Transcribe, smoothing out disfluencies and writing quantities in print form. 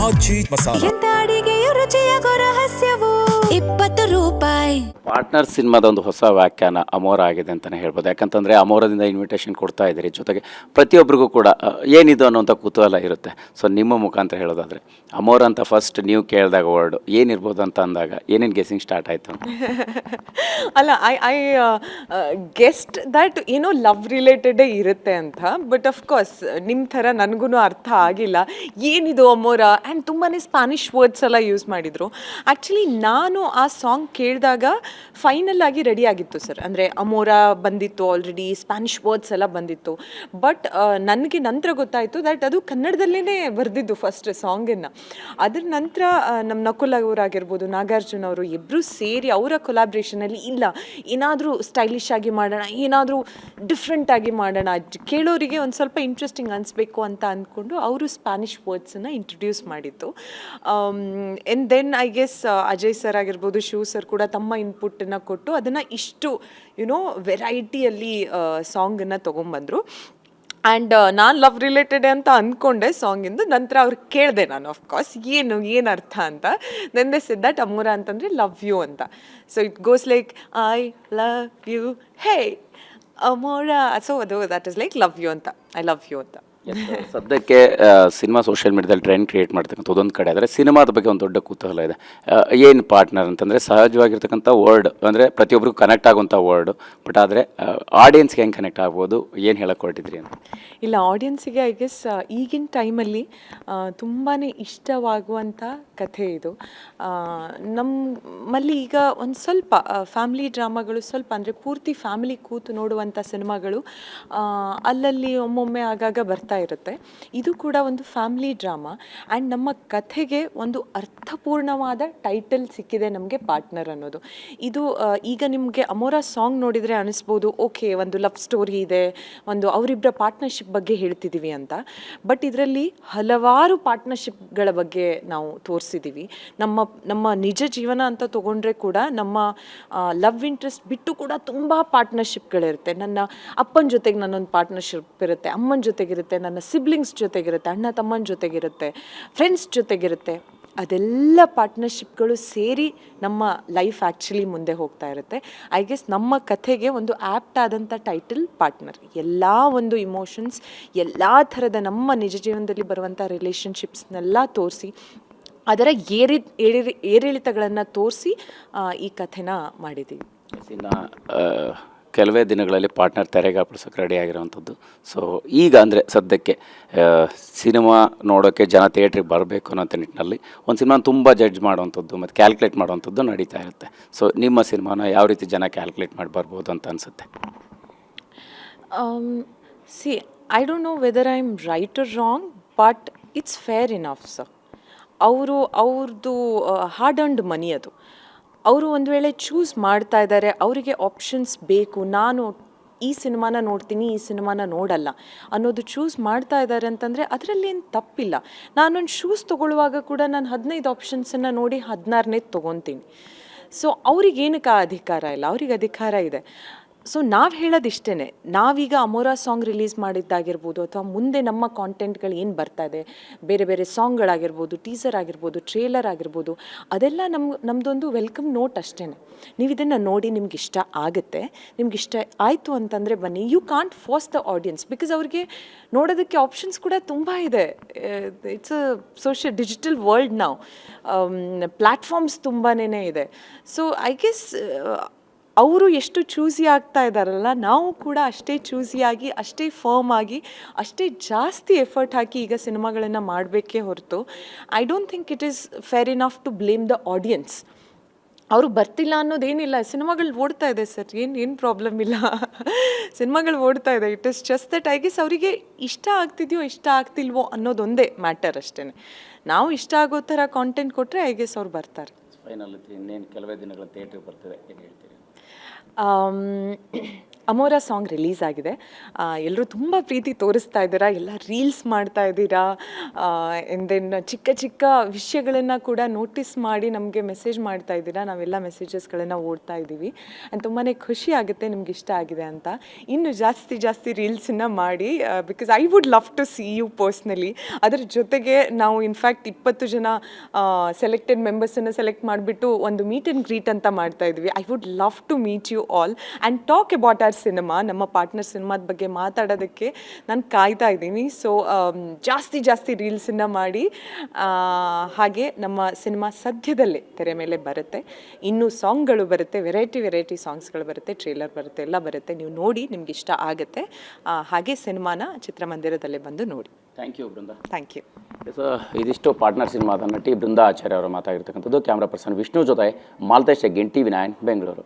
ಆಚಿ ಮಸಾಲ. ಎಂತ ಅಡಿಗೆಯ ರುಚಿಯಾಗೋ ರಹಸ್ಯವು 20 ರೂಪಾಯಿ. ಪಾರ್ಟ್ನರ್ ಸಿನಿಮಾದ ಒಂದು ಹೊಸ ವ್ಯಾಖ್ಯಾನ ಅಮೋರ ಆಗಿದೆ ಅಂತಲೇ ಹೇಳ್ಬೋದು. ಯಾಕಂತಂದರೆ ಅಮೋರದಿಂದ ಇನ್ವಿಟೇಷನ್ ಕೊಡ್ತಾ ಇದ್ದೀರಿ, ಜೊತೆಗೆ ಪ್ರತಿಯೊಬ್ಬರಿಗೂ ಕೂಡ ಏನಿದು ಅನ್ನೋಂಥ ಕುತೂಹಲ ಇರುತ್ತೆ. ಸೊ ನಿಮ್ಮ ಮುಖಾಂತರ ಹೇಳೋದಾದರೆ ಅಮೋರ ಅಂತ ಫಸ್ಟ್ ನೀವು ಕೇಳಿದಾಗ ವರ್ಡ್ ಏನಿರ್ಬೋದು ಅಂತ ಅಂದಾಗ ಏನೇನು ಗೆಸ್ಸಿಂಗ್ ಸ್ಟಾರ್ಟ್ ಆಯಿತು? ಅಲ್ಲ, ಐ ಗೆಸ್ಟ್ ದ್ಯಾಟ್ ಏನೋ ಲವ್ ರಿಲೇಟೆಡೇ ಇರುತ್ತೆ ಅಂತ. ಬಟ್ ಅಫ್ಕೋರ್ಸ್ ನಿಮ್ಮ ಥರ ನನಗೂ ಅರ್ಥ ಆಗಿಲ್ಲ ಏನಿದು ಅಮೋರ. ಆ್ಯಂಡ್ ತುಂಬಾ ಸ್ಪ್ಯಾನಿಷ್ ವರ್ಡ್ಸ್ ಎಲ್ಲ ಯೂಸ್ ಮಾಡಿದರು. ಆ್ಯಕ್ಚುಲಿ ನಾನು ಆ ಸಾಂಗ್ ಕೇಳಿದಾಗ ಫೈನಲ್ ಆಗಿ ರೆಡಿ ಆಗಿತ್ತು ಸರ್. ಅಂದರೆ ಅಮೋರ ಬಂದಿತ್ತು ಆಲ್ರೆಡಿ, ಸ್ಪ್ಯಾನಿಷ್ ವರ್ಡ್ಸ್ ಎಲ್ಲ ಬಂದಿತ್ತು. ಬಟ್ ನನಗೆ ನಂತರ ಗೊತ್ತಾಯಿತು ದ್ಯಾಟ್ ಅದು ಕನ್ನಡದಲ್ಲೇ ಬರೆದಿದ್ದು ಫಸ್ಟ್ ಸಾಂಗನ್ನು. ಅದ್ರ ನಂತರ ನಮ್ಮ ನಕುಲ್ ಅವರಾಗಿರ್ಬೋದು, ನಾಗಾರ್ಜುನ ಅವರು ಇಬ್ಬರು ಸೇರಿ ಅವರ ಕೊಲಾಬ್ರೇಷನಲ್ಲಿ ಇಲ್ಲ ಏನಾದರೂ ಸ್ಟೈಲಿಶ್ ಆಗಿ ಮಾಡೋಣ, ಏನಾದರೂ ಡಿಫ್ರೆಂಟಾಗಿ ಮಾಡೋಣ, ಕೇಳೋರಿಗೆ ಒಂದು ಸ್ವಲ್ಪ ಇಂಟ್ರೆಸ್ಟಿಂಗ್ ಅನಿಸ್ಬೇಕು ಅಂತ ಅಂದ್ಕೊಂಡು ಅವರು ಸ್ಪ್ಯಾನಿಷ್ ವರ್ಡ್ಸನ್ನು ಇಂಟ್ರೊಡ್ಯೂಸ್ ಮಾಡಿತ್ತು. And then I guess Ajay sir ಆಗಿರ್ಬೋದು, ಶಿವ್ ಸರ್ ಕೂಡ ತಮ್ಮ ಇನ್ಪುಟ್ಟನ್ನು ಕೊಟ್ಟು ಅದನ್ನು ಇಷ್ಟು ವೆರೈಟಿಯಲ್ಲಿ ಸಾಂಗನ್ನು ತೊಗೊಂಬಂದರು. ಆ್ಯಂಡ್ ನಾನು ಲವ್ ರಿಲೇಟೆಡ್ ಅಂತ ಅಂದ್ಕೊಂಡೆ ಸಾಂಗಿಂದು. ನಂತರ ಅವ್ರು ಕೇಳಿದೆ ನಾನು, ಆಫ್ಕೋರ್ಸ್ ಏನು ಅರ್ಥ ಅಂತ. ದೆನ್ ದೇ ಸೆಡ್ ದಟ್ ಅಮೋರ ಅಂತಂದರೆ ಲವ್ ಯು ಅಂತ. So it goes like I love you hey ಅಮೋರ. ಸೊ ಅದು that is like love you ಅಂತ, ಐ ಲವ್ ಯು ಅಂತ. ಸದ್ಯಕ್ಕೆ ಸಿನಿಮಾ ಸೋಷಿಯಲ್ ಮೀಡಿಯಾದಲ್ಲಿ ಟ್ರೆಂಡ್ ಕ್ರಿಯೇಟ್ ಮಾಡ್ತಕ್ಕಂಥ ಅದೊಂದು ಕಡೆ ಆದರೆ ಸಿನಿಮಾದ ಬಗ್ಗೆ ಒಂದು ದೊಡ್ಡ ಕುತೂಹಲ ಇದೆ. ಏನು ಪಾರ್ಟ್ನರ್ ಅಂತಂದರೆ ಸಹಜವಾಗಿರ್ತಕ್ಕಂಥ ವರ್ಡ್, ಅಂದರೆ ಪ್ರತಿಯೊಬ್ಬರಿಗೂ ಕನೆಕ್ಟ್ ಆಗುವಂಥ ವರ್ಡು. ಬಟ್ ಆದರೆ ಆಡಿಯನ್ಸ್ಗೆ ಹೆಂಗೆ ಕನೆಕ್ಟ್ ಆಗ್ಬೋದು, ಏನು ಹೇಳಕ್ಕೆ ಹೊರಟಿದ್ರಿ ಅಂತ? ಇಲ್ಲ, ಆಡಿಯನ್ಸಿಗೆ ಐ ಗೆಸ್ ಈಗಿನ ಟೈಮಲ್ಲಿ ತುಂಬಾ ಇಷ್ಟವಾಗುವಂಥ ಕಥೆ ಇದು. ನಮ್ಮಲ್ಲಿ ಈಗ ಒಂದು ಸ್ವಲ್ಪ ಫ್ಯಾಮಿಲಿ ಡ್ರಾಮಾಗಳು ಸ್ವಲ್ಪ ಅಂದರೆ ಪೂರ್ತಿ ಫ್ಯಾಮಿಲಿ ಕೂತು ನೋಡುವಂಥ ಸಿನಿಮಾಗಳು ಅಲ್ಲಲ್ಲಿ ಒಮ್ಮೊಮ್ಮೆ ಆಗಾಗ ಬರ್ತಾ ಇರುತ್ತೆ. ಇದು ಕೂಡ ಒಂದು ಫ್ಯಾಮಿಲಿ ಡ್ರಾಮಾ. ಆ್ಯಂಡ್ ನಮ್ಮ ಕಥೆಗೆ ಒಂದು ಅರ್ಥಪೂರ್ಣವಾದ ಟೈಟಲ್ ಸಿಕ್ಕಿದೆ ನಮಗೆ, ಪಾರ್ಟ್ನರ್ ಅನ್ನೋದು. ಇದು ಈಗ ನಿಮಗೆ ಅಮೋರ ಸಾಂಗ್ ನೋಡಿದರೆ ಅನಿಸ್ಬೋದು ಓಕೆ ಒಂದು ಲವ್ ಸ್ಟೋರಿ ಇದೆ, ಒಂದು ಅವರಿಬ್ಬರ ಪಾರ್ಟ್ನರ್ಶಿಪ್ ಬಗ್ಗೆ ಹೇಳ್ತಿದ್ದೀವಿ ಅಂತ. ಬಟ್ ಇದರಲ್ಲಿ ಹಲವಾರು ಪಾರ್ಟ್ನರ್ಶಿಪ್ಗಳ ಬಗ್ಗೆ ನಾವು ತೋರಿಸಿದ್ದೀವಿ. ನಮ್ಮ ನಿಜ ಜೀವನ ಅಂತ ತೊಗೊಂಡ್ರೆ ಕೂಡ ನಮ್ಮ ಲವ್ ಇಂಟ್ರೆಸ್ಟ್ ಬಿಟ್ಟು ಕೂಡ ತುಂಬ ಪಾರ್ಟ್ನರ್ಶಿಪ್ಗಳಿರುತ್ತೆ. ನನ್ನ ಅಪ್ಪನ ಜೊತೆಗೆ ನನ್ನೊಂದು ಪಾರ್ಟ್ನರ್ಶಿಪ್ ಇರುತ್ತೆ, ಅಮ್ಮನ ಜೊತೆಗಿರುತ್ತೆ, ನನ್ನ ಸಿಬ್ಲಿಂಗ್ಸ್ ಜೊತೆಗಿರುತ್ತೆ, ಅಣ್ಣ ತಮ್ಮನ ಜೊತೆಗಿರುತ್ತೆ, ಫ್ರೆಂಡ್ಸ್ ಜೊತೆಗಿರುತ್ತೆ. ಅದೆಲ್ಲ ಪಾರ್ಟ್ನರ್ಶಿಪ್ಗಳು ಸೇರಿ ನಮ್ಮ ಲೈಫ್ ಆ್ಯಕ್ಚುಲಿ ಮುಂದೆ ಹೋಗ್ತಾ ಇರುತ್ತೆ. ಐ ಗೆಸ್ ನಮ್ಮ ಕಥೆಗೆ ಒಂದು ಆ್ಯಪ್ಟ್ ಆದಂಥ ಟೈಟಲ್ ಪಾರ್ಟ್ನರ್. ಎಲ್ಲ ಒಂದು ಇಮೋಷನ್ಸ್, ಎಲ್ಲ ಥರದ ನಮ್ಮ ನಿಜ ಜೀವನದಲ್ಲಿ ಬರುವಂಥ ರಿಲೇಷನ್ಶಿಪ್ಸ್ನೆಲ್ಲ ತೋರಿಸಿ ಅದರ ಏರಿಳಿತಗಳನ್ನು ತೋರಿಸಿ ಈ ಕಥೆನ ಮಾಡಿದ್ದೀವಿ. ಇನ್ನು ಕೆಲವೇ ದಿನಗಳಲ್ಲಿ ಪಾರ್ಟ್ನರ್ ತೆರೆಗೆ ಅಪ್ಪಳಿಸೋಕೆ ರೆಡಿ ಆಗಿರೋವಂಥದ್ದು. ಸೊ ಈಗ ಅಂದರೆ ಸದ್ಯಕ್ಕೆ ಸಿನಿಮಾ ನೋಡೋಕ್ಕೆ ಜನ ಥಿಯೇಟ್ರಿಗೆ ಬರಬೇಕು ಅನ್ನೋಂಥ ನಿಟ್ಟಿನಲ್ಲಿ ಒಂದು ಸಿನಿಮಾ ತುಂಬ ಜಡ್ಜ್ ಮಾಡುವಂಥದ್ದು ಮತ್ತು ಕ್ಯಾಲ್ಕುಲೇಟ್ ಮಾಡುವಂಥದ್ದು ನಡೀತಾ ಇರುತ್ತೆ. ಸೊ ನಿಮ್ಮ ಸಿನಿಮಾನ ಯಾವ ರೀತಿ ಜನ ಕ್ಯಾಲ್ಕುಲೇಟ್ ಮಾಡಿ ಬರ್ಬೋದು ಅಂತ ಅನಿಸುತ್ತೆ? See, I don't know whether I am right or wrong, but it's fair enough sir. ಅವ್ರದ್ದು ಹಾರ್ಡ್ ಅರ್ನ್ಡ್ ಮನಿ ಅದು. ಅವರು ಒಂದು ವೇಳೆ ಚೂಸ್ ಮಾಡ್ತಾ ಇದ್ದಾರೆ, ಅವರಿಗೆ ಆಪ್ಷನ್ಸ್ ಬೇಕು, ನಾನು ಈ ಸಿನಿಮಾನ ನೋಡ್ತೀನಿ, ಈ ಸಿನಿಮಾನ ನೋಡಲ್ಲ ಅನ್ನೋದು ಚೂಸ್ ಮಾಡ್ತಾ ಇದ್ದಾರೆ ಅಂತಂದರೆ ಅದರಲ್ಲಿ ಏನು ತಪ್ಪಿಲ್ಲ. ನಾನೊಂದು ಶೂಸ್ ತೊಗೊಳ್ಳುವಾಗ ಕೂಡ ನಾನು 15 ಆಪ್ಷನ್ಸನ್ನು ನೋಡಿ 16ನೇ ತೊಗೊತೀನಿ. ಸೊ ಅವ್ರಿಗೇನಕ್ಕೆ ಅಧಿಕಾರ ಇಲ್ಲ? ಅವ್ರಿಗೆ ಅಧಿಕಾರ ಇದೆ. ಸೊ ನಾವು ಹೇಳೋದಿಷ್ಟೇ, ನಾವೀಗ ಅಮೋರ ಸಾಂಗ್ ರಿಲೀಸ್ ಮಾಡಿದ್ದಾಗಿರ್ಬೋದು ಅಥವಾ ಮುಂದೆ ನಮ್ಮ ಕಾಂಟೆಂಟ್ಗಳು ಏನು ಬರ್ತಾ ಇದೆ, ಬೇರೆ ಬೇರೆ ಸಾಂಗ್ಗಳಾಗಿರ್ಬೋದು, ಟೀಸರ್ ಆಗಿರ್ಬೋದು, ಟ್ರೇಲರ್ ಆಗಿರ್ಬೋದು, ಅದೆಲ್ಲ ನಮ್ಮದೊಂದು ವೆಲ್ಕಮ್ ನೋಟ್ ಅಷ್ಟೇ. ನೀವು ಇದನ್ನು ನೋಡಿ ನಿಮ್ಗೆ ಇಷ್ಟ ಆಗುತ್ತೆ, ನಿಮ್ಗೆ ಇಷ್ಟ ಆಯಿತು ಅಂತಂದರೆ ಬನ್ನಿ. You can't force the audience, because ಅವ್ರಿಗೆ ನೋಡೋದಕ್ಕೆ ಆಪ್ಷನ್ಸ್ ಕೂಡ ತುಂಬ ಇದೆ. ಇಟ್ಸ್ ಅ ಡಿಜಿಟಲ್ ವರ್ಲ್ಡ್ ನಾವು, ಪ್ಲ್ಯಾಟ್ಫಾರ್ಮ್ಸ್ ತುಂಬಾ ಇದೆ. ಸೊ ಐ ಗೆಸ್ ಅವರು ಎಷ್ಟು ಚೂಸಿ ಆಗ್ತಾ ಇದ್ದಾರಲ್ಲ, ನಾವು ಕೂಡ ಅಷ್ಟೇ ಚೂಸಿಯಾಗಿ, ಅಷ್ಟೇ ಫರ್ಮ್ ಆಗಿ, ಅಷ್ಟೇ ಜಾಸ್ತಿ ಎಫರ್ಟ್ ಹಾಕಿ ಈಗ ಸಿನಿಮಾಗಳನ್ನು ಮಾಡಬೇಕೇ ಹೊರತು I don't think it is fair enough to blame the audience. ಅವರು ಬರ್ತಿಲ್ಲ ಅನ್ನೋದೇನಿಲ್ಲ, ಸಿನಿಮಾಗಳು ಓಡ್ತಾ ಇದೆ ಸರ್, ಏನು ಪ್ರಾಬ್ಲಮ್ ಇಲ್ಲ. ಸಿನಿಮಾಗಳು ಓಡ್ತಾ ಇದೆ. It is just that I guess ಅವರಿಗೆ ಇಷ್ಟ ಆಗ್ತಿದೆಯೋ ಇಷ್ಟ ಆಗ್ತಿಲ್ವೋ ಅನ್ನೋದೊಂದೇ ಮ್ಯಾಟರ್ ಅಷ್ಟೇ. ನಾವು ಇಷ್ಟ ಆಗೋ ಥರ ಕಾಂಟೆಂಟ್ ಕೊಟ್ಟರೆ ಐ ಗೆಸ್ ಅವ್ರು ಬರ್ತಾರೆ. ಫೈನಲ್ ಇನ್ನೇನು ಕೆಲವೇ ದಿನಗಳ ಥಿಯೇಟ್ರಿಗೆ ಬರ್ತಿದೆ, ಏನು ಹೇಳ್ತೀರಿ? ಅಮೋರಾ ಸಾಂಗ್ ರಿಲೀಸ್ ಆಗಿದೆ. ಎಲ್ಲರೂ ತುಂಬ ಪ್ರೀತಿ ತೋರಿಸ್ತಾ ಇದ್ದೀರಾ, ಎಲ್ಲ ರೀಲ್ಸ್ ಮಾಡ್ತಾ ಇದ್ದೀರಾ, ಆ್ಯಂಡ್ ದೆನ್ ಚಿಕ್ಕ ಚಿಕ್ಕ ವಿಷಯಗಳನ್ನು ಕೂಡ ನೋಟಿಸ್ ಮಾಡಿ ನಮಗೆ ಮೆಸೇಜ್ ಮಾಡ್ತಾ ಇದ್ದೀರಾ. ನಾವೆಲ್ಲ ಮೆಸೇಜಸ್ಗಳನ್ನು ಓಡ್ತಾ ಇದ್ದೀವಿ ಆ್ಯಂಡ್ ತುಂಬಾ ಖುಷಿ ಆಗುತ್ತೆ ನಿಮ್ಗೆ ಇಷ್ಟ ಆಗಿದೆ ಅಂತ. ಇನ್ನು ಜಾಸ್ತಿ ರೀಲ್ಸನ್ನು ಮಾಡಿ, because I would love to see you personally. ಅದ್ರ ಜೊತೆಗೆ ನಾವು ಇನ್ಫ್ಯಾಕ್ಟ್ 20 ಜನ ಸೆಲೆಕ್ಟೆಡ್ ಮೆಂಬರ್ಸನ್ನು ಸೆಲೆಕ್ಟ್ ಮಾಡಿಬಿಟ್ಟು ಒಂದು ಮೀಟ್ ಆ್ಯಂಡ್ ಗ್ರೀಟ್ ಅಂತ ಮಾಡ್ತಾ ಇದ್ವಿ. I would love to meet you all and talk about our cinema. ನಮ್ಮ ಪಾರ್ಟ್ನರ್ ಸಿನಿಮಾದ ಬಗ್ಗೆ ಮಾತಾಡೋದಕ್ಕೆ ನಾನು ಕಾಯ್ತಾ ಇದ್ದೀನಿ. ಸೊ ಜಾಸ್ತಿ ರೀಲ್ಸನ್ನು ಮಾಡಿ, ಹಾಗೆ ನಮ್ಮ ಸಿನಿಮಾ ಸದ್ಯದಲ್ಲೇ ತೆರೆ ಮೇಲೆ ಬರುತ್ತೆ. ಇನ್ನೂ ಸಾಂಗ್ಗಳು ಬರುತ್ತೆ, ವೆರೈಟಿ ಸಾಂಗ್ಸ್ಗಳು ಬರುತ್ತೆ, ಟ್ರೇಲರ್ ಬರುತ್ತೆ, ಎಲ್ಲ ಬರುತ್ತೆ. ನೀವು ನೋಡಿ, ನಿಮ್ಗೆ ಇಷ್ಟ ಆಗುತ್ತೆ. ಹಾಗೆ ಸಿನಿಮಾನ ಚಿತ್ರಮಂದಿರದಲ್ಲೇ ಬಂದು ನೋಡಿ. Thank you Brinda. Thank you. So ಇದಿಷ್ಟು ಪಾರ್ಟ್ನರ್ ಸಿನಿಮಾದ ನಟಿ ಬೃಂದಾ ಆಚಾರ್ಯ ಅವರು ಮಾತಾಡಿರ್ತಕ್ಕಂಥದ್ದು. ಕ್ಯಾಮ್ರಾ ಪರ್ಸನ್ ವಿಷ್ಣು ಜೊತೆ ಮಾಲ್ತೇಶ್ ಗಿನ್, TV9 ಬೆಂಗಳೂರು.